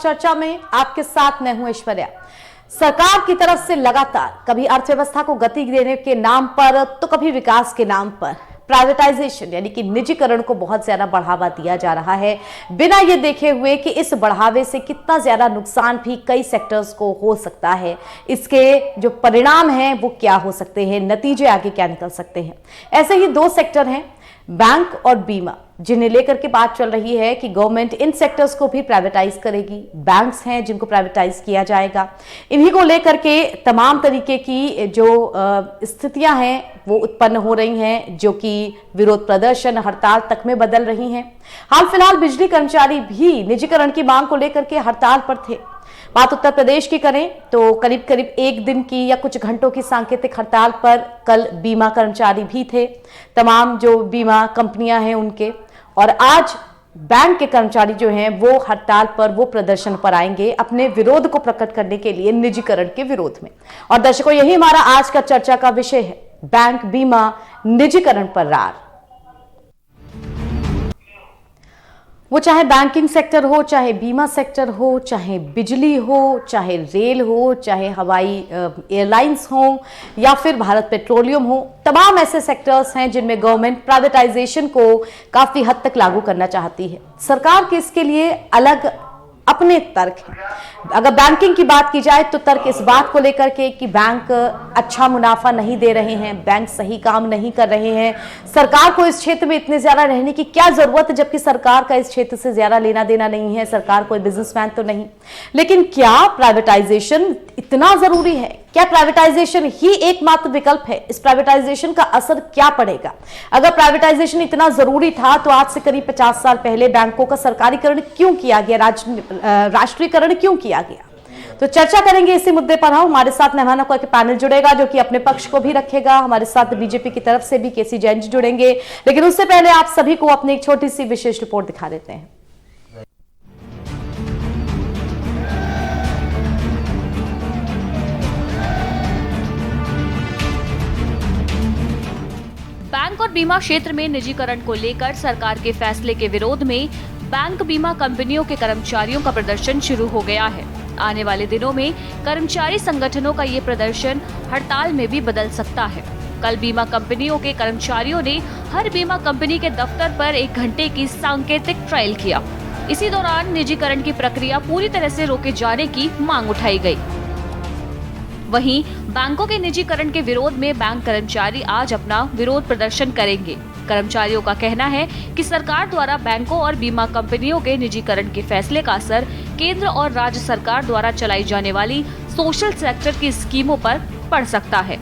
चर्चा में आपके साथ मैं हूं ऐश्वर्या। सरकार की तरफ से लगातार कभी अर्थव्यवस्था को गति देने के नाम पर तो कभी विकास के नाम पर प्राइवेटाइजेशन यानी कि निजीकरण को बहुत ज्यादा बढ़ावा दिया जा रहा है, बिना ये देखे हुए कि इस बढ़ावे से कितना ज्यादा नुकसान भी कई सेक्टर्स को हो सकता है, इसके जो परिणाम हैं वो क्या हो सकते हैं, नतीजे आगे क्या निकल सकते हैं। ऐसे ही दो सेक्टर हैं, बैंक और बीमा, जिन्हें लेकर के बात चल रही है कि गवर्नमेंट इन सेक्टर्स को भी प्राइवेटाइज करेगी। बैंक्स हैं जिनको प्राइवेटाइज किया जाएगा। इन्हीं को लेकर के तमाम तरीके की जो स्थितियां हैं वो उत्पन्न हो रही हैं, जो कि विरोध प्रदर्शन, हड़ताल तक में बदल रही हैं। हाल फिलहाल बिजली कर्मचारी भी निजीकरण की मांग को लेकर के हड़ताल पर थे। बात उत्तर प्रदेश की करें तो करीब करीब एक दिन की या कुछ घंटों की सांकेतिक हड़ताल पर कल बीमा कर्मचारी भी थे, तमाम जो बीमा कंपनियां हैं उनके, और आज बैंक के कर्मचारी जो हैं वो हड़ताल पर, वो प्रदर्शन पर आएंगे अपने विरोध को प्रकट करने के लिए निजीकरण के विरोध में। और दर्शकों, यही हमारा आज का चर्चा का विषय है, बैंक बीमा निजीकरण पर रार। वो चाहे बैंकिंग सेक्टर हो, चाहे बीमा सेक्टर हो, चाहे बिजली हो, चाहे रेल हो, चाहे हवाई एयरलाइंस हो या फिर भारत पेट्रोलियम हो, तमाम ऐसे सेक्टर्स हैं जिनमें गवर्नमेंट प्राइवेटाइजेशन को काफी हद तक लागू करना चाहती है। सरकार के इसके लिए अलग अपने तर्क हैं। अगर बैंकिंग की बात की जाए तो तर्क इस बात को लेकर के कि बैंक अच्छा मुनाफा नहीं दे रहे हैं, बैंक सही काम नहीं कर रहे हैं, सरकार को इस क्षेत्र में इतने ज्यादा रहने की क्या जरूरत है, जबकि सरकार का इस क्षेत्र से ज्यादा लेना देना नहीं है, सरकार कोई बिजनेसमैन तो नहीं। लेकिन क्या प्राइवेटाइजेशन इतना जरूरी है? क्या प्राइवेटाइजेशन ही एकमात्र विकल्प है? इस प्राइवेटाइजेशन का असर क्या पड़ेगा? अगर प्राइवेटाइजेशन इतना जरूरी था तो आज से करीब 50 साल पहले बैंकों का सरकारीकरण क्यों किया गया, राष्ट्रीयकरण क्यों किया गया? तो चर्चा करेंगे इसी मुद्दे पर। हम हमारे साथ मेहमानों का पैनल जुड़ेगा जो कि अपने पक्ष को भी रखेगा। हमारे साथ बीजेपी की तरफ से भी केसी जैन जी जुड़ेंगे, लेकिन उससे पहले आप सभी को अपनी एक छोटी सी विशेष रिपोर्ट दिखा देते हैं। बैंक और बीमा क्षेत्र में निजीकरण को लेकर सरकार के फैसले के विरोध में बैंक बीमा कंपनियों के कर्मचारियों का प्रदर्शन शुरू हो गया है। आने वाले दिनों में कर्मचारी संगठनों का ये प्रदर्शन हड़ताल में भी बदल सकता है। कल बीमा कंपनियों के कर्मचारियों ने हर बीमा कंपनी के दफ्तर पर 1 घंटे की सांकेतिक ट्रायल किया। इसी दौरान निजीकरण की प्रक्रिया पूरी तरह से रोके जाने की मांग उठाई गई। वहीं बैंकों के निजीकरण के विरोध में बैंक कर्मचारी आज अपना विरोध प्रदर्शन करेंगे। कर्मचारियों का कहना है कि सरकार द्वारा बैंकों और बीमा कंपनियों के निजीकरण के फैसले का असर केंद्र और राज्य सरकार द्वारा चलाई जाने वाली सोशल सेक्टर की स्कीमों पर पड़ सकता है।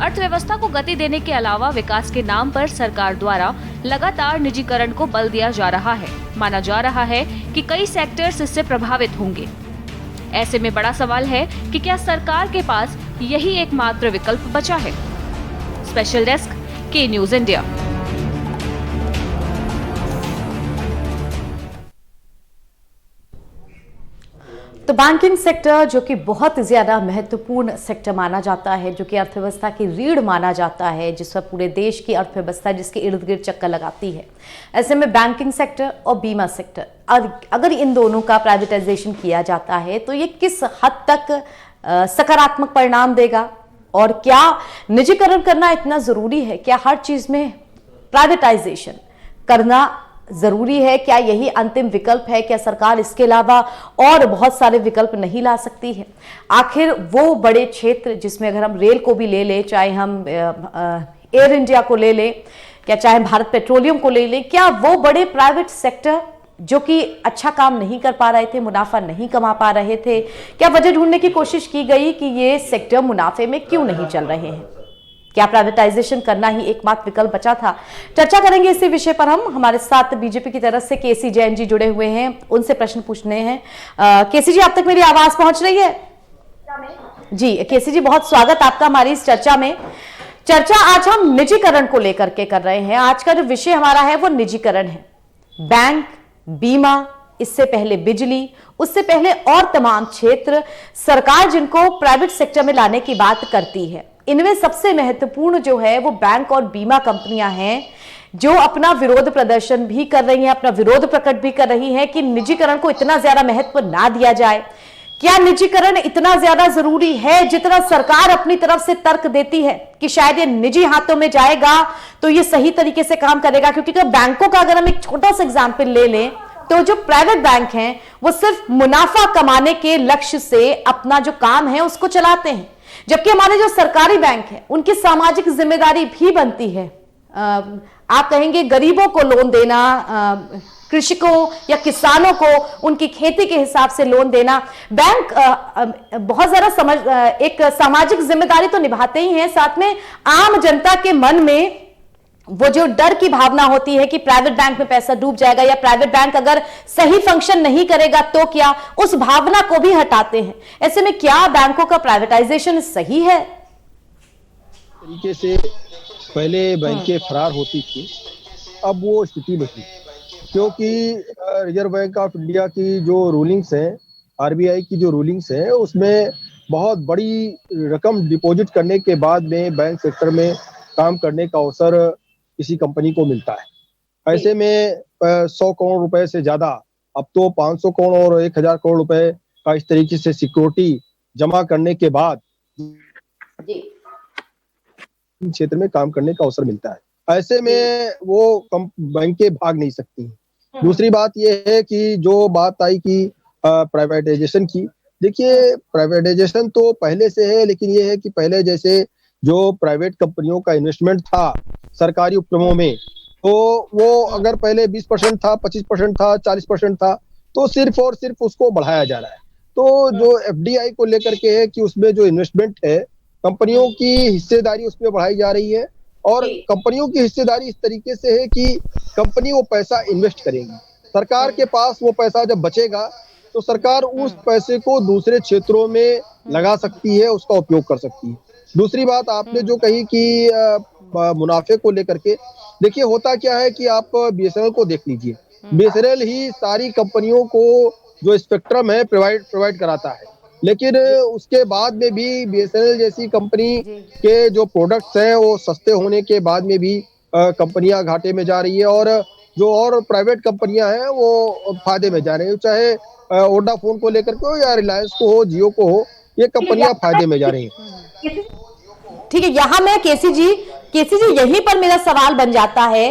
अर्थव्यवस्था को गति देने के अलावा विकास के नाम पर सरकार द्वारा लगातार निजीकरण को बल दिया जा रहा है। माना जा रहा है कि कई सेक्टर्स इससे प्रभावित होंगे। ऐसे में बड़ा सवाल है कि क्या सरकार के पास यही एकमात्र विकल्प बचा है? स्पेशल डेस्क के न्यूज इंडिया। तो बैंकिंग सेक्टर जो कि बहुत ज्यादा महत्वपूर्ण सेक्टर माना जाता है, जो कि अर्थव्यवस्था की रीढ़ माना जाता है, जिस पर पूरे देश की अर्थव्यवस्था जिसके इर्द गिर्द चक्कर लगाती है, ऐसे में बैंकिंग सेक्टर और बीमा सेक्टर, अगर इन दोनों का प्राइवेटाइजेशन किया जाता है तो ये किस हद तक सकारात्मक परिणाम देगा? और क्या निजीकरण करना इतना जरूरी है? क्या हर चीज में प्राइवेटाइजेशन करना जरूरी है? क्या यही अंतिम विकल्प है? क्या सरकार इसके अलावा और बहुत सारे विकल्प नहीं ला सकती है? आखिर वो बड़े क्षेत्र जिसमें अगर हम रेल को भी ले लें, चाहे हम एयर इंडिया को ले लें, क्या चाहे भारत पेट्रोलियम को ले लें, क्या वो बड़े प्राइवेट सेक्टर जो कि अच्छा काम नहीं कर पा रहे थे, मुनाफा नहीं कमा पा रहे थे, क्या वजह ढूंढने की कोशिश की गई कि ये सेक्टर मुनाफे में क्यों नहीं चल रहे हैं? क्या प्राइवेटाइजेशन करना ही एकमात्र विकल्प बचा था? चर्चा करेंगे इसी विषय पर। हम हमारे साथ बीजेपी की तरफ से केसी जैन जी जुड़े हुए हैं, उनसे प्रश्न पूछने हैं। केसी जी, आप तक मेरी आवाज पहुंच रही है? जी केसी जी, बहुत स्वागत आपका हमारी इस चर्चा में। चर्चा आज हम निजीकरण को लेकर के कर रहे हैं। आज का जो विषय हमारा है वो निजीकरण है। बैंक, बीमा, इससे पहले बिजली, उससे पहले और तमाम क्षेत्र सरकार जिनको प्राइवेट सेक्टर में लाने की बात करती है, इनमें सबसे महत्वपूर्ण जो है वो बैंक और बीमा कंपनियां हैं, जो अपना विरोध प्रदर्शन भी कर रही हैं, अपना विरोध प्रकट भी कर रही हैं कि निजीकरण को इतना ज्यादा महत्व ना दिया जाए। क्या निजीकरण इतना ज्यादा जरूरी है जितना सरकार अपनी तरफ से तर्क देती है कि शायद ये निजी हाथों में जाएगा तो ये सही तरीके से काम करेगा? क्योंकि बैंकों का अगर हम एक छोटा सा एग्जाम्पल ले लें तो जो प्राइवेट बैंक हैं वो सिर्फ मुनाफा कमाने के लक्ष्य से अपना जो काम है उसको चलाते हैं, जबकि हमारे जो सरकारी बैंक है उनकी सामाजिक जिम्मेदारी भी बनती है। आप कहेंगे गरीबों को लोन देना, कृषकों या किसानों को उनकी खेती के हिसाब से लोन देना। बैंक बहुत ज्यादा एक सामाजिक जिम्मेदारी तो निभाते ही हैं, साथ में आम जनता के मन में वो जो डर की भावना होती है कि प्राइवेट बैंक में पैसा डूब जाएगा या प्राइवेट बैंक अगर सही फंक्शन नहीं करेगा तो क्या, उस भावना को भी हटाते हैं। ऐसे में क्या बैंकों का प्राइवेटाइजेशन सही है? तरीके से पहले बैंकें फरार होती थी, अब वो स्थिति नहीं, क्योंकि रिजर्व बैंक ऑफ इंडिया की जो रूलिंग्स हैं, आरबीआई की जो रूलिंग्स हैं, उसमें बहुत बड़ी रकम डिपॉजिट करने के बाद में बैंक सेक्टर में काम करने का अवसर किसी कंपनी को मिलता है। ऐसे में 100 करोड़ रुपए से ज्यादा, अब तो 500 करोड़ और 1000 करोड़ रुपए का इस तरीके से सिक्योरिटी जमा करने के बाद क्षेत्र में काम करने का अवसर मिलता है। ऐसे में वो बैंकें भाग नहीं सकती। दूसरी बात यह है कि जो बात आई कि प्राइवेटाइजेशन की, देखिए प्राइवेटाइजेशन तो पहले से है, लेकिन ये है कि पहले जैसे जो प्राइवेट कंपनियों का इन्वेस्टमेंट था सरकारी उपक्रमों में, तो वो अगर पहले 20% था, 25% था, 40% था, तो सिर्फ और सिर्फ उसको बढ़ाया जा रहा है। तो जो एफडीआई को लेकर के है कि उसमें जो इन्वेस्टमेंट है, कंपनियों की हिस्सेदारी उसमें बढ़ाई जा रही है, और कंपनियों की हिस्सेदारी इस तरीके से है कि कंपनी वो पैसा इन्वेस्ट करेगी, सरकार के पास वो पैसा जब बचेगा तो सरकार उस पैसे को दूसरे क्षेत्रों में लगा सकती है, उसका उपयोग कर सकती है। दूसरी बात आपने जो कही कि मुनाफे को लेकर के, देखिए होता क्या है कि आप बीएसएनएल को देख लीजिए, बीएसएनएल ही सारी कंपनियों को जो स्पेक्ट्रम है प्रोवाइड कराता है, लेकिन उसके बाद में भी बीएसएनएल जैसी कंपनी के जो प्रोडक्ट्स हैं वो सस्ते होने के बाद में भी कंपनियां घाटे में जा रही है, और जो और प्राइवेट कंपनियां हैं वो फायदे में जा रही है, चाहे वोडाफोन को लेकर के हो या रिलायंस को हो, जियो को हो, ये कंपनियां फायदे में जा रही हैं। ठीक है, यहां मैं केसी जी यहीं पर मेरा सवाल बन जाता है,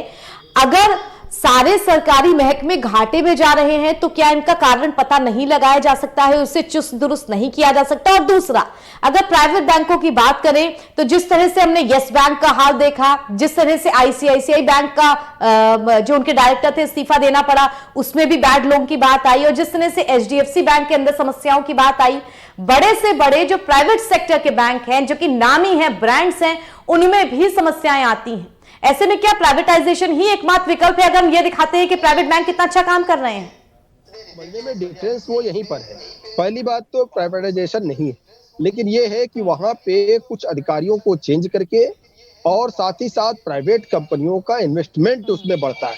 अगर सारे सरकारी महकमे घाटे में जा रहे हैं तो क्या इनका कारण पता नहीं लगाया जा सकता है, उसे चुस्त दुरुस्त नहीं किया जा सकता? और दूसरा, अगर प्राइवेट बैंकों की बात करें तो जिस तरह से हमने यस बैंक का हाल देखा, जिस तरह से आईसीआईसीआई बैंक का जो उनके डायरेक्टर थे इस्तीफा देना पड़ा, उसमें भी बैड लोन की बात आई, और जिस तरह से एचडीएफसी बैंक के अंदर समस्याओं की बात आई, बड़े से बड़े जो प्राइवेट सेक्टर के बैंक हैं जो कि नामी हैं, ब्रांड्स हैं, उनमें भी समस्याएं आती हैं। ऐसे में क्या प्राइवेटाइजेशन ही एकमात्र विकल्प है अगर हम ये दिखाते हैं कि प्राइवेट बैंक कितना अच्छा काम कर रहे हैं? समझने में डिफरेंस वो यहीं पर है। पहली बात तो प्राइवेटाइजेशन नहीं है, लेकिन ये है कि वहां पे कुछ अधिकारियों को चेंज करके और साथ ही साथ प्राइवेट कंपनियों का इन्वेस्टमेंट उसमें बढ़ता है।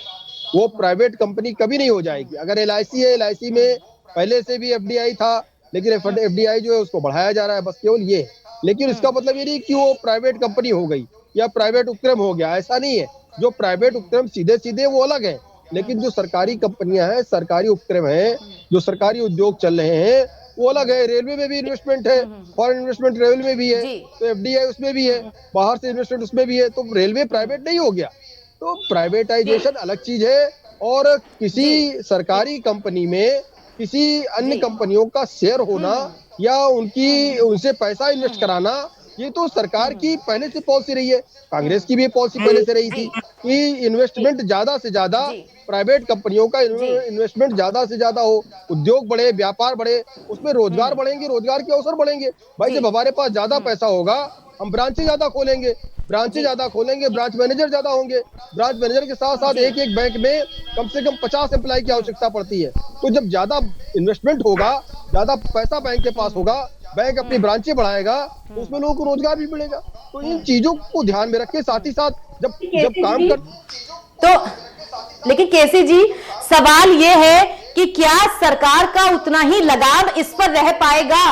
वो प्राइवेट कंपनी कभी नहीं हो जाएगी। अगर एलआईसी है, एलआईसी में पहले से भी एफडीआई था, लेकिन एफडीआई जो है उसको बढ़ाया जा रहा है, बस केवल ये। लेकिन इसका मतलब ये नहीं कि वो प्राइवेट कंपनी हो गई या प्राइवेट उपक्रम हो गया, ऐसा नहीं है। जो प्राइवेट उपक्रम सीधे सीधे वो अलग है, लेकिन जो सरकारी कंपनियां हैं, सरकारी उपक्रम है, जो सरकारी उद्योग चल रहे हैं वो अलग है। रेलवे में भी इन्वेस्टमेंट है, फॉरेन इन्वेस्टमेंट रेलवे में भी है, तो एफडीआई उसमें भी है, बाहर से इन्वेस्टमेंट उसमें भी है, तो रेलवे प्राइवेट नहीं हो गया। तो प्राइवेटाइजेशन अलग चीज है, और किसी सरकारी कंपनी में किसी अन्य कंपनियों का शेयर होना या उनसे पैसा इन्वेस्ट कराना, ये तो सरकार की पहले से पॉलिसी रही है। कांग्रेस की भी पॉलिसी पहले से रही थी कि इन्वेस्टमेंट ज्यादा से ज्यादा, प्राइवेट कंपनियों का इन्वेस्टमेंट ज्यादा से ज्यादा हो, उद्योग बढ़े, व्यापार बढ़े, उसमें रोजगार बढ़ेंगे, रोजगार के अवसर बढ़ेंगे। भाई जब हमारे पास ज्यादा पैसा होगा, हम ब्रांचें ज्यादा खोलेंगे, ब्रांच मैनेजर ज्यादा होंगे, ब्रांच मैनेजर के साथ साथ एक एक बैंक में कम से कम 50 एम्प्लॉय की आवश्यकता पड़ती है। तो जब ज्यादा इन्वेस्टमेंट होगा, ज्यादा पैसा बैंक के पास होगा, बैंक अपनी ब्रांचें बढ़ाएगा, तो उसमें लोगों को रोजगार भी मिलेगा। तो इन चीजों को ध्यान में रखे, साथ ही साथ जब काम कर तो, लेकिन केसी जी सवाल ये है कि क्या सरकार का उतना ही लगाम इस पर रह पाएगा?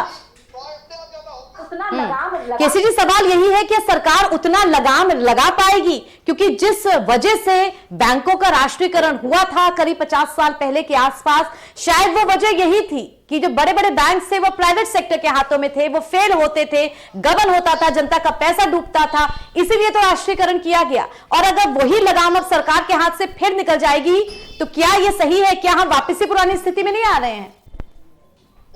उतना लगाम केसी जी, सवाल यही है कि सरकार उतना लगाम लगा पाएगी? क्योंकि जिस वजह से बैंकों का राष्ट्रीयकरण हुआ था करीब 50 साल पहले के आसपास, शायद वो वजह यही थी कि जो बड़े बड़े बैंक थे वो प्राइवेट सेक्टर के हाथों में थे, वो फेल होते थे, गबन होता था, जनता का पैसा डूबता था, इसीलिए तो राष्ट्रीयकरण किया गया। और अगर वही लगाम अब सरकार के हाथ से फिर निकल जाएगी तो क्या ये सही है? क्या हम वापस से पुरानी स्थिति में नहीं आ रहे हैं?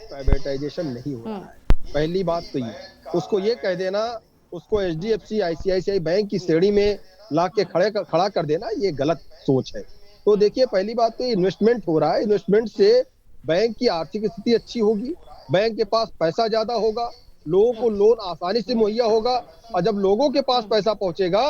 प्राइवेटाइजेशन नहीं हो रहा है, पहली बात तो ये। उसको ये कह देना, उसको HDFC ICICI बैंक की श्रेणी में ला के खड़ा कर देना, ये गलत सोच है। तो देखिए, पहली बात तो इन्वेस्टमेंट हो रहा है, इन्वेस्टमेंट से बैंक की आर्थिक स्थिति अच्छी होगी, बैंक के पास पैसा ज्यादा होगा, लोगों को लोन आसानी से मुहैया होगा, और जब लोगों के पास पैसा पहुंचेगा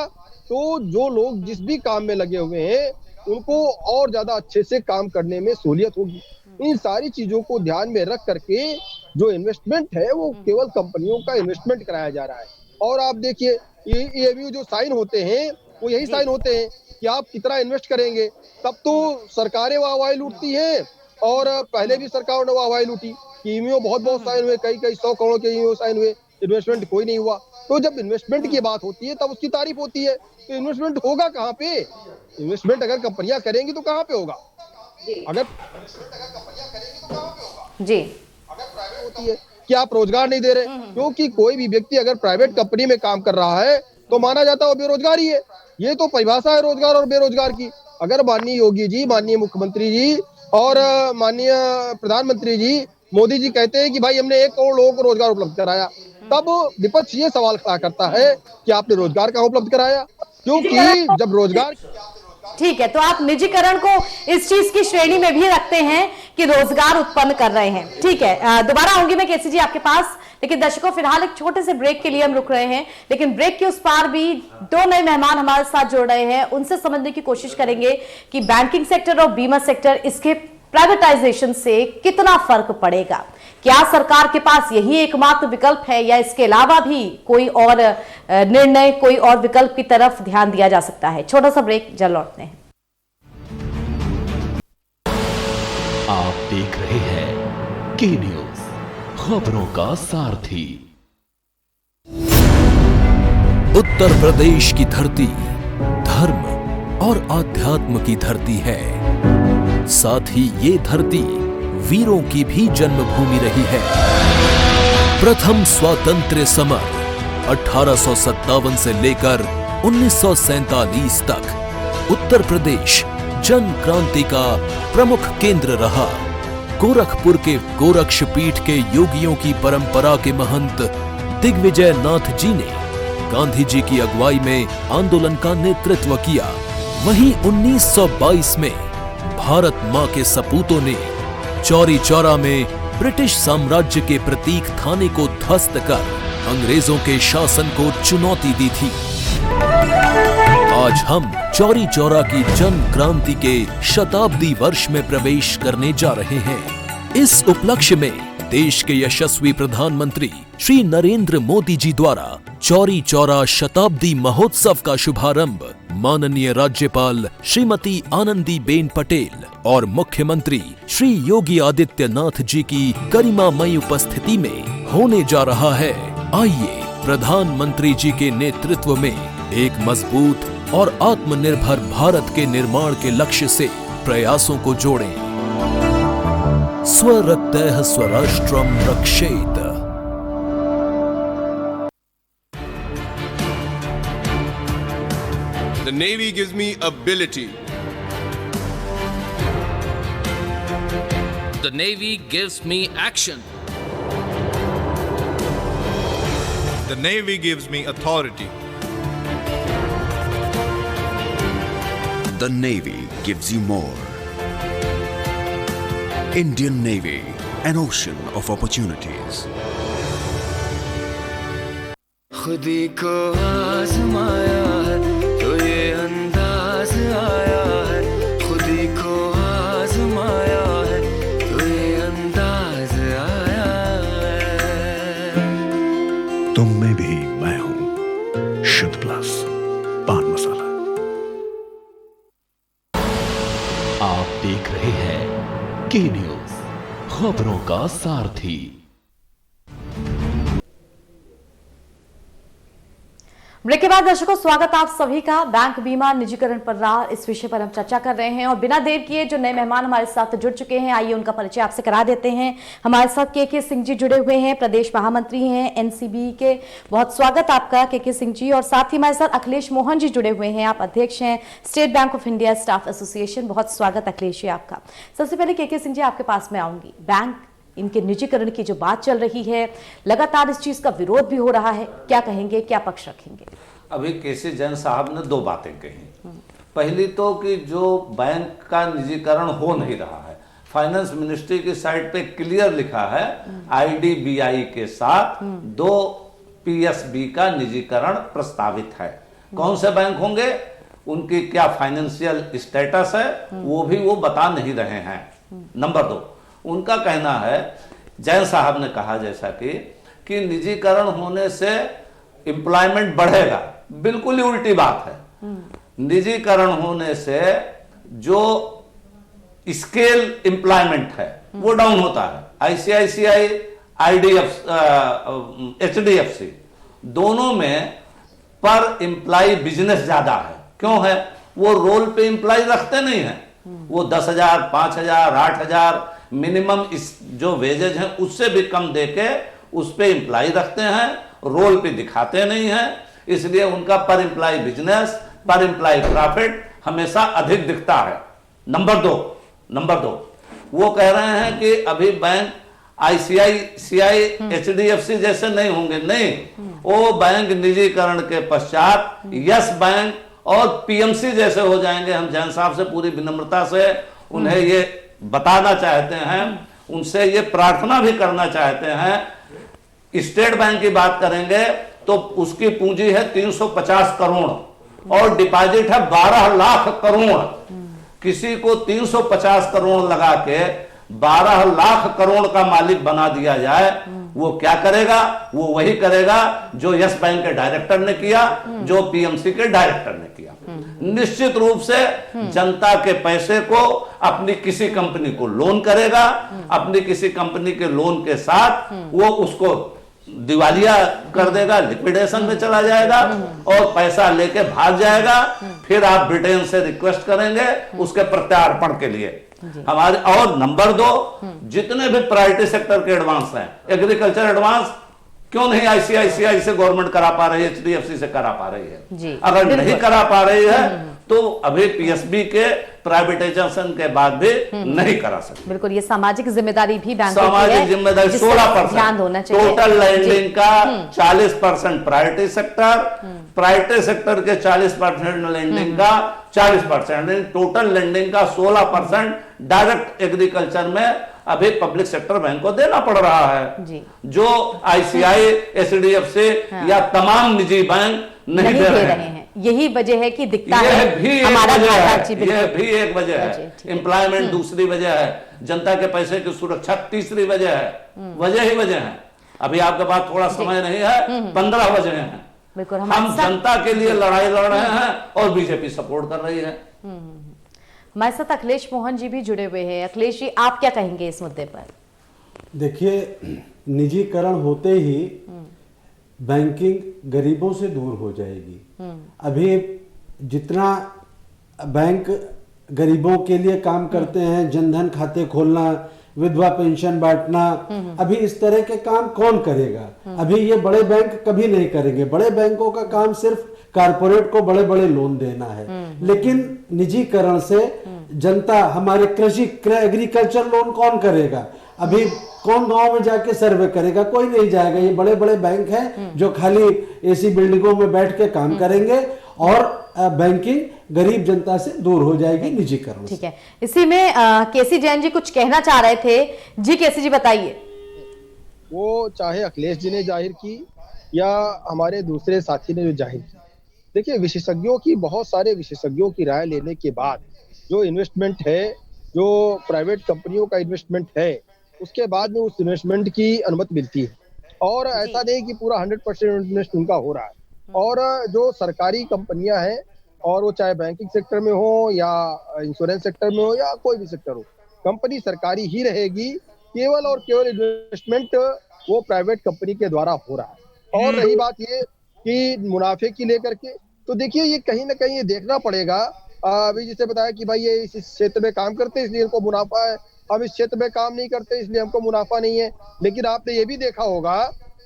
तो जो लोग जिस भी काम में लगे हुए हैं उनको और ज्यादा अच्छे से काम करने में सहूलियत होगी। इन सारी चीजों को ध्यान में रख करके जो इन्वेस्टमेंट है वो केवल कंपनियों का इन्वेस्टमेंट कराया जा रहा है। और आप देखिए, ये जो साइन होते हैं वो यही साइन होते हैं कि आप कितना इन्वेस्ट करेंगे, तब तो सरकारें वाहवाही लूटती हैं। और पहले भी सरकारों ने वाहवाही लूटी, ईएमओ बहुत साइन हुए, कई 100 करोड़ के ईएमओ साइन हुए, इन्वेस्टमेंट कोई नहीं हुआ। तो जब इन्वेस्टमेंट की बात होती है तब उसकी तारीफ होती है, तो इन्वेस्टमेंट होगा कहाँ पे? इन्वेस्टमेंट अगर कंपनियां करेंगी तो कहाँ पे होगा? अगर जी अगर प्राइवेट होती है कि आप रोजगार नहीं दे रहे, क्योंकि कोई भी व्यक्ति अगर प्राइवेट कंपनी में काम कर रहा है तो माना जाता है वो बेरोजगार ही है। ये तो परिभाषा है रोजगार और बेरोजगार की। अगर माननीय योगी जी, माननीय मुख्यमंत्री जी और माननीय प्रधानमंत्री जी मोदी जी कहते हैं कि भाई हमने 1 करोड़ लोगों को रोजगार उपलब्ध कराया, तब विपक्ष ये सवाल खड़ा करता है कि आपने रोजगार कहाँ उपलब्ध कराया? क्योंकि जब रोजगार, ठीक है, तो आप निजीकरण को इस चीज की श्रेणी में भी रखते हैं कि रोजगार उत्पन्न कर रहे हैं। ठीक है, दोबारा आऊंगी मैं केसी जी आपके पास, लेकिन दर्शकों फिलहाल एक छोटे से ब्रेक के लिए हम रुक रहे हैं, लेकिन ब्रेक के उस पार भी 2 नए मेहमान हमारे साथ जुड़ रहे हैं। उनसे समझने की कोशिश करेंगे कि बैंकिंग सेक्टर और बीमा सेक्टर, इसके प्राइवेटाइजेशन से कितना फर्क पड़ेगा। क्या सरकार के पास यही एकमात्र विकल्प है या इसके अलावा भी कोई और निर्णय, कोई और विकल्प की तरफ ध्यान दिया जा सकता है? छोटा सा ब्रेक, जल्द लौटते हैं। आप देख रहे हैं के न्यूज, खबरों का सारथी। उत्तर प्रदेश की धरती धर्म और आध्यात्म की धरती है, साथ ही ये धरती वीरों की भी जन्मभूमि रही है। प्रथम स्वातंत्र्य समर 1857 से लेकर 1947 तक उत्तर प्रदेश जन क्रांति का प्रमुख केंद्र रहा। गोरखपुर के गोरक्ष पीठ के योगियों की परंपरा के महंत दिग्विजय नाथ जी ने गांधी जी की अगुवाई में आंदोलन का नेतृत्व किया। वहीं 1922 में भारत मां के सपूतों ने चौरी चौरा में ब्रिटिश साम्राज्य के प्रतीक थाने को ध्वस्त कर अंग्रेजों के शासन को चुनौती दी थी। आज हम चौरी चौरा की जन क्रांति के शताब्दी वर्ष में प्रवेश करने जा रहे हैं। इस उपलक्ष्य में देश के यशस्वी प्रधानमंत्री श्री नरेंद्र मोदी जी द्वारा चौरी चौरा शताब्दी महोत्सव का शुभारंभ माननीय राज्यपाल श्रीमती आनंदीबेन पटेल और मुख्यमंत्री श्री योगी आदित्यनाथ जी की गरिमामयी उपस्थिति में होने जा रहा है। आइए प्रधानमंत्री जी के नेतृत्व में एक मजबूत और आत्मनिर्भर भारत के निर्माण के लक्ष्य से प्रयासों को जोड़ें। स्वरक्तः स्वराष्ट्रम रक्षेत। The Navy gives me ability. The Navy gives me action. The Navy gives me authority. The Navy gives you more. Indian Navy, an ocean of opportunities. खुदी को आजमाया है तो ये अंदाज आया है, खुदी को आजमाया है तो ये अंदाज आया है। तुम में भी मैं हूं, शुद्ध प्लस पान मसाला। आप देख रहे हैं के न्यूज, खबरों का सारथी। ब्रेक के बाद दर्शकों स्वागत आप सभी का। बैंक बीमा निजीकरण पर राह, इस विषय पर हम चर्चा कर रहे हैं और बिना देर किए जो नए मेहमान हमारे साथ जुड़ चुके हैं, आइए उनका परिचय आपसे करा देते हैं। हमारे साथ के सिंह जी जुड़े हुए हैं, प्रदेश महामंत्री हैं एनसीबी के। बहुत स्वागत आपका के सिंह जी। और साथ ही हमारे साथ अखिलेश मोहन जी जुड़े हुए हैं, आप अध्यक्ष हैं state bank of India staff association. बहुत स्वागत अखिलेश जी आपका। सबसे पहले के सिंह जी आपके पास में आऊंगी। बैंक इनके निजीकरण की जो बात चल रही है, लगातार इस चीज का विरोध भी हो रहा है, क्या कहेंगे, क्या पक्ष रखेंगे? अभी केसी जैन साहब ने दो बातें कही। पहली तो कि जो बैंक का निजीकरण हो नहीं रहा है, फाइनेंस मिनिस्ट्री की साइट पे क्लियर लिखा है आईडीबीआई के साथ 2 पीएसबी का निजीकरण प्रस्तावित है। कौन से बैंक होंगे, उनकी क्या फाइनेंशियल स्टेटस है, वो भी वो बता नहीं रहे हैं। नंबर 2, उनका कहना है, जैन साहब ने कहा जैसा कि निजीकरण होने से एम्प्लॉयमेंट बढ़ेगा। बिल्कुल ही उल्टी बात है। निजीकरण होने से जो स्केल एम्प्लॉयमेंट है वो डाउन होता है। आईसीआईसीआई, एचडीएफसी दोनों में पर एम्प्लॉय बिजनेस ज्यादा है। क्यों है? वो रोल पे एम्प्लॉय रखते नहीं है। वो 10,000, 5,000, 8,000 मिनिमम इस जो वेजेज हैं उससे भी कम देके उस पे एम्प्लॉय रखते हैं, रोल पे दिखाते नहीं हैं। इसलिए उनका पर एम्प्लॉय बिजनेस, पर एम्प्लॉय प्रॉफिट हमेशा अधिक दिखता है। नंबर दो, वो कह रहे हैं कि अभी बैंक आईसीआईसीआई, एचडीएफसी जैसे नहीं होंगे। नहीं, वो बैंक निजीकरण के पश्चात यस बैंक और पीएमसी जैसे हो जाएंगे। हम जैन साहब से पूरी विनम्रता से उन्हें ये बताना चाहते हैं, उनसे ये प्रार्थना भी करना चाहते हैं। स्टेट बैंक की बात करेंगे तो उसकी पूंजी है 350 करोड़ और डिपॉजिट है 12 लाख करोड़। किसी को 350 करोड़ लगा के 12 लाख करोड़ का मालिक बना दिया जाए, वो क्या करेगा? वो वही करेगा जो यस बैंक के डायरेक्टर ने किया, जो पीएमसी के डायरेक्टर ने किया। निश्चित रूप से जनता के पैसे को अपनी किसी कंपनी को लोन करेगा, अपनी किसी कंपनी के लोन के साथ वो उसको दिवालिया कर देगा, लिक्विडेशन में चला जाएगा और पैसा लेके भाग जाएगा। फिर आप ब्रिटेन से रिक्वेस्ट करेंगे उसके प्रत्यार्पण के लिए हमारे। और नंबर 2, जितने भी प्रायोरिटी सेक्टर के एडवांस हैं, एग्रीकल्चर एडवांस क्यों नहीं आईसीआईसीआई से गवर्नमेंट करा पा रही है, एचडीएफसी से करा पा रही है? अगर नहीं करा पा रही है तो अभी पीएसबी के प्राइवेटाइजेशन के बाद भी नहीं करा सकते। बिल्कुल, ये सामाजिक जिम्मेदारी भी बैंक की है। सामाजिक जिम्मेदारी 16%, ध्यान होना चाहिए। टोटल लैंडिंग का 40% प्रायोरिटी सेक्टर, प्रायोरिटी सेक्टर के 40% लैंडिंग का 40%, टोटल लैंडिंग का 16% डायरेक्ट एग्रीकल्चर में अभी पब्लिक सेक्टर बैंक को देना पड़ रहा है जी। जो आईसीआई, एचडीएफसी या तमाम निजी बैंक नहीं दे रहे हैं। यही वजह है कि दिखता है हमारा यह भी एक वजह है। एम्प्लॉयमेंट दूसरी वजह है, जनता के पैसे की सुरक्षा तीसरी वजह है। वजह है। अभी आपके पास थोड़ा समय नहीं है, 15 वजह हैं। हम जनता के लिए लड़ाई लड़ रहे हैं और बीजेपी सपोर्ट कर रही है। हमारे साथ अखिलेश मोहन जी भी जुड़े हुए हैं। अखिलेश जी, आप क्या कहेंगे इस मुद्दे पर? देखिए, निजीकरण होते ही बैंकिंग गरीबों से दूर हो जाएगी। अभी जितना बैंक गरीबों के लिए काम करते हैं, जनधन खाते खोलना, विधवा पेंशन बांटना, अभी इस तरह के काम कौन करेगा? अभी ये बड़े बैंक कभी नहीं करेंगे। बड़े बैंकों का काम सिर्फ कारपोरेट को बड़े बड़े लोन देना है। लेकिन निजीकरण से जनता, हमारे कृषि एग्रीकल्चर लोन कौन करेगा? अभी कौन गांव में जाके सर्वे करेगा? कोई नहीं जाएगा। ये बड़े बड़े बैंक हैं जो खाली एसी बिल्डिंगों में बैठ के काम करेंगे और बैंकिंग गरीब जनता से दूर हो जाएगी निजीकरण। ठीक है, इसी में केसी जैन जी कुछ कहना चाह रहे थे जी। केसी जी बताइए। वो चाहे अखिलेश जी ने जाहिर की या हमारे दूसरे साथी ने जो जाहिर की, देखिए विशेषज्ञों की, बहुत सारे विशेषज्ञों की राय लेने के बाद जो इन्वेस्टमेंट है, जो प्राइवेट कंपनियों का इन्वेस्टमेंट है, उसके बाद में उस इन्वेस्टमेंट की अनुमति मिलती है। और ऐसा नहीं कि पूरा 100% इन्वेस्ट उनका हो रहा है। और जो सरकारी कंपनियां हैं, और वो चाहे बैंकिंग सेक्टर में हो या इंश्योरेंस सेक्टर में हो या कोई भी सेक्टर हो, कंपनी सरकारी ही रहेगी। केवल और केवल इन्वेस्टमेंट वो प्राइवेट कंपनी के द्वारा हो रहा है। और रही बात ये कि मुनाफे की लेकर के। तो देखिए ये कहीं ना कहीं ये देखना पड़ेगा। अभी जिसे बताया कि भाई ये इस क्षेत्र में काम करते हैं इसलिए इनको मुनाफा है, हम इस क्षेत्र में काम नहीं करते इसलिए हमको मुनाफा नहीं है। लेकिन आपने ये भी देखा होगा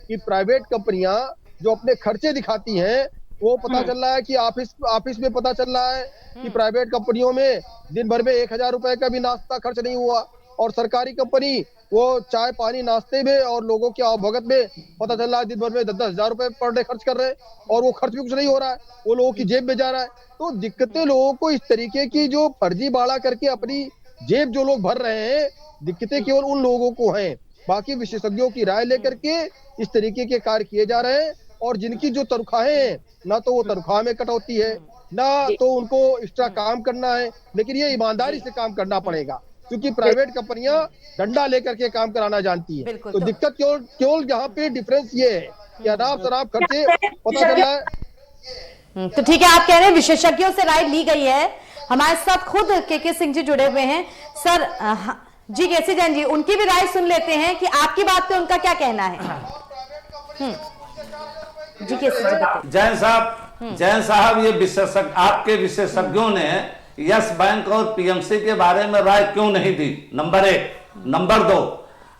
कि प्राइवेट कंपनियां जो अपने खर्चे दिखाती हैं, वो पता चल रहा है कि ऑफिस में पता चल रहा है कि प्राइवेट कंपनियों में दिन भर में 1,000 रुपए का भी नाश्ता खर्च नहीं हुआ, और सरकारी कंपनी वो चाय पानी नाश्ते में और लोगों की आवभगत में पता चल रहा है दिन भर में 10-10 हजार रुपए पर डे खर्च कर रहे हैं, और वो खर्च भी कुछ नहीं हो रहा है, वो लोगों की जेब में जा रहा है। तो दिक्कतें लोगों को इस तरीके की जो फर्जी बाड़ा करके अपनी जेब जो लोग भर रहे हैं, दिक्कतें केवल उन लोगों को हैं। बाकी विशेषज्ञों की राय लेकर के इस तरीके के कार्य किए जा रहे हैं, और जिनकी जो तनख्वाहें हैं, ना तो वो तनख्वाह में कटौती है, ना तो उनको एक्स्ट्रा काम करना है, लेकिन ये ईमानदारी से काम करना पड़ेगा, क्योंकि प्राइवेट कंपनियां डंडा लेकर के काम कराना जानती है। तो दिक्कत केवल यहाँ पे डिफरेंस ये है कि अनाप शराब खर्चे पता चल रहा है। तो ठीक है, आप कह रहे हैं विशेषज्ञों से राय ली गई है। हमारे साथ खुद के सिंह जी जुड़े हुए हैं। सर जी केसी जैन जी, उनकी भी राय सुन लेते हैं कि आपकी बात पे उनका क्या कहना है। जी केसी जी, जैन साहब ये विशेषज्ञ, आपके विशेषज्ञों ने यस बैंक और पीएमसी के बारे में राय क्यों नहीं दी, नंबर 1। नंबर 2,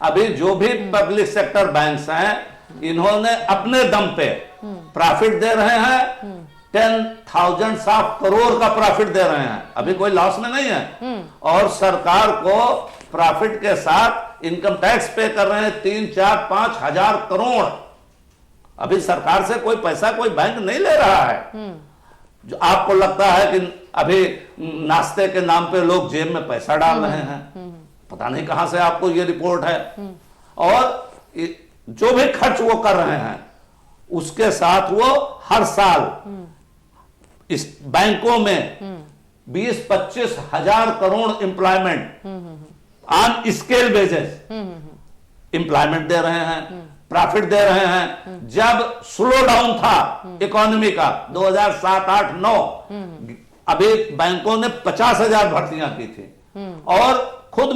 अभी जो भी पब्लिक सेक्टर बैंक्स हैं, इन्होंने अपने दम पे प्रॉफिट दे रहे हैं, 10,000 करोड़ का प्रॉफिट दे रहे हैं, अभी कोई लॉस में नहीं है, और सरकार को प्रॉफिट के साथ इनकम टैक्स पे कर रहे हैं 3, 4, 5 हजार करोड़। अभी सरकार से कोई पैसा कोई बैंक नहीं ले रहा है। जो आपको लगता है कि अभी नाश्ते के नाम पे लोग जेब में पैसा डाल रहे हैं, पता नहीं कहां से आपको ये रिपोर्ट है। और जो भी खर्च वो कर रहे हैं, उसके साथ वो हर साल इस बैंकों में 20-25 हजार crore employment on scale basis employment दे रहे हैं, प्रॉफिट दे रहे हैं। जब स्लो डाउन था इकोनॉमी का 2007, 8, 9, अभी बैंकों ने 50,000 भर्तियां की थी, और खुद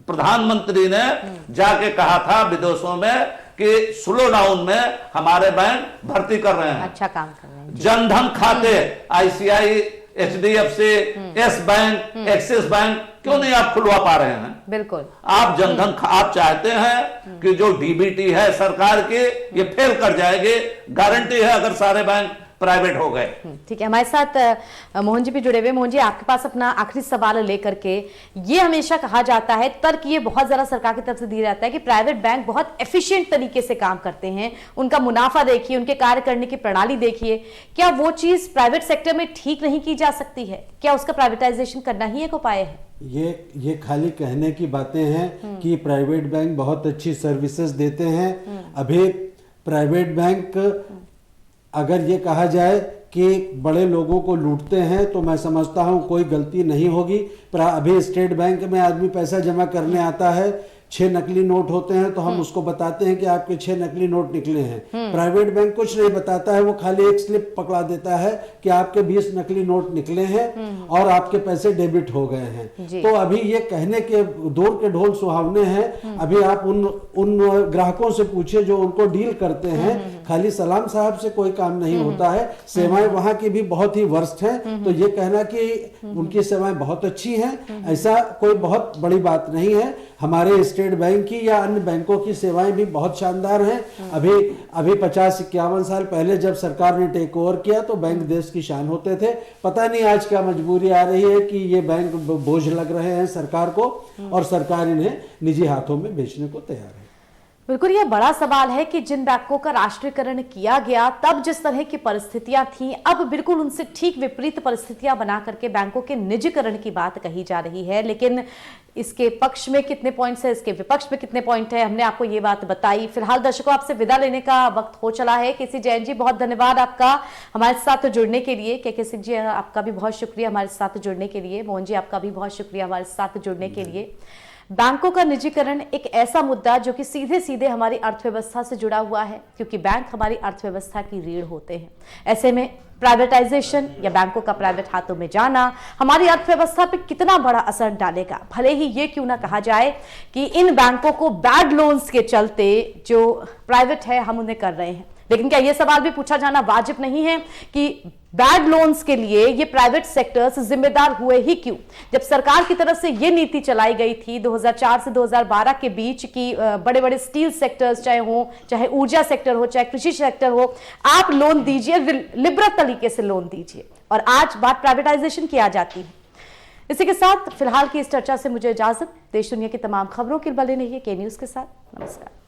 प्रधानमंत्री ने जाके कहा था विदेशों में कि स्लो डाउन में हमारे बैंक भर्ती कर रहे हैं, अच्छा काम कर रहे हैं। जनधन खाते ICI, HDFC, yes bank, axis bank क्यों नहीं आप खुलवा पा रहे हैं? बिल्कुल, आप जनधन आप चाहते हैं कि जो डीबीटी है सरकार की, ये फेल कर जाएगी, गारंटी है अगर सारे बैंक प्राइवेट हो गए। ठीक है, हमारे साथ मोहन जी भी जुड़े हुए। मोहन जी, आपके पास अपना आखिरी सवाल लेकर के, ये हमेशा कहा जाता है, तर्क ये बहुत ज्यादा सरकार की तरफ से दिया जाता है कि प्राइवेट बैंक बहुत एफिशिएंट तरीके से काम करते हैं, उनका मुनाफा देखिए, उनके कार्य करने की प्रणाली देखिए। क्या वो चीज प्राइवेट सेक्टर में ठीक नहीं की जा सकती है? क्या उसका प्राइवेटाइजेशन करना ही एक उपाय है? ये खाली कहने की बातें हैं कि प्राइवेट बैंक बहुत अच्छी सर्विसेज देते हैं। अभी प्राइवेट बैंक अगर ये कहा जाए कि बड़े लोगों को लूटते हैं, तो मैं समझता हूं कोई गलती नहीं होगी। अभी स्टेट बैंक में आदमी पैसा जमा करने आता है, 6 नकली नोट होते हैं, तो हम उसको बताते हैं कि आपके 6 नकली नोट निकले हैं। प्राइवेट बैंक कुछ नहीं बताता है, वो खाली एक स्लिप पकड़ा देता है कि आपके 20 नकली नोट निकले हैं और आपके पैसे डेबिट हो गए हैं। तो अभी ये कहने के दौर के ढोल सुहावने हैं। अभी आप उन ग्राहकों से पूछिए जो उनको डील करते हैं, खाली सलाम साहब से कोई काम नहीं होता है, सेवाएं वहां की भी बहुत ही वर्स्ट हैं। तो ये कहना कि उनकी सेवाएं बहुत अच्छी हैं, ऐसा कोई बहुत बड़ी बात नहीं है। हमारे स्टेट बैंक की या अन्य बैंकों की सेवाएं भी बहुत शानदार हैं। अभी 50-51 साल पहले जब सरकार ने टेक ओवर किया तो बैंक देश की शान होते थे। पता नहीं आज क्या मजबूरी आ रही है कि ये बैंक बोझ लग रहे हैं सरकार को, और सरकार इन्हें निजी हाथों में बेचने को तैयार है। बिल्कुल, यह बड़ा सवाल है कि जिन बैंकों का राष्ट्रीयकरण किया गया तब जिस तरह की परिस्थितियां थी, अब बिल्कुल उनसे ठीक विपरीत परिस्थितियां बना करके बैंकों के निजीकरण की बात कही जा रही है। लेकिन इसके पक्ष में कितने पॉइंट्स है, इसके विपक्ष में कितने पॉइंट है, हमने आपको ये बात बताई। फिलहाल दर्शकों, आपसे विदा लेने का वक्त हो चला है। केसी जैन जी, बहुत धन्यवाद आपका हमारे साथ जुड़ने के लिए। के सिंह जी, आपका भी बहुत शुक्रिया हमारे साथ जुड़ने के लिए। मोहन जी, आपका भी बहुत शुक्रिया हमारे साथ जुड़ने के लिए। बैंकों का निजीकरण एक ऐसा मुद्दा जो कि सीधे सीधे हमारी अर्थव्यवस्था से जुड़ा हुआ है, क्योंकि बैंक हमारी अर्थव्यवस्था की रीढ़ होते हैं। ऐसे में प्राइवेटाइजेशन या बैंकों का प्राइवेट हाथों में जाना हमारी अर्थव्यवस्था पे कितना बड़ा असर डालेगा। भले ही ये क्यों ना कहा जाए कि इन बैंकों को बैड लोन्स के चलते जो प्राइवेट है हम उन्हें कर रहे हैं, लेकिन क्या यह सवाल भी पूछा जाना वाजिब नहीं है कि बैड लोन्स के लिए ये प्राइवेट सेक्टर्स जिम्मेदार हुए ही क्यों, जब सरकार की तरफ से ये नीति चलाई गई थी 2004 से 2012 के बीच की बड़े बड़े स्टील सेक्टर्स चाहे ऊर्जा सेक्टर हो, चाहे कृषि सेक्टर हो, आप लोन दीजिए, लिबरल तरीके से लोन दीजिए, और आज बात प्राइवेटाइजेशन की आ जाती है। इसी के साथ फिलहाल की इस चर्चा से मुझे इजाजत। देश दुनिया की तमाम खबरों के बने रहिए के न्यूज के साथ। नमस्कार।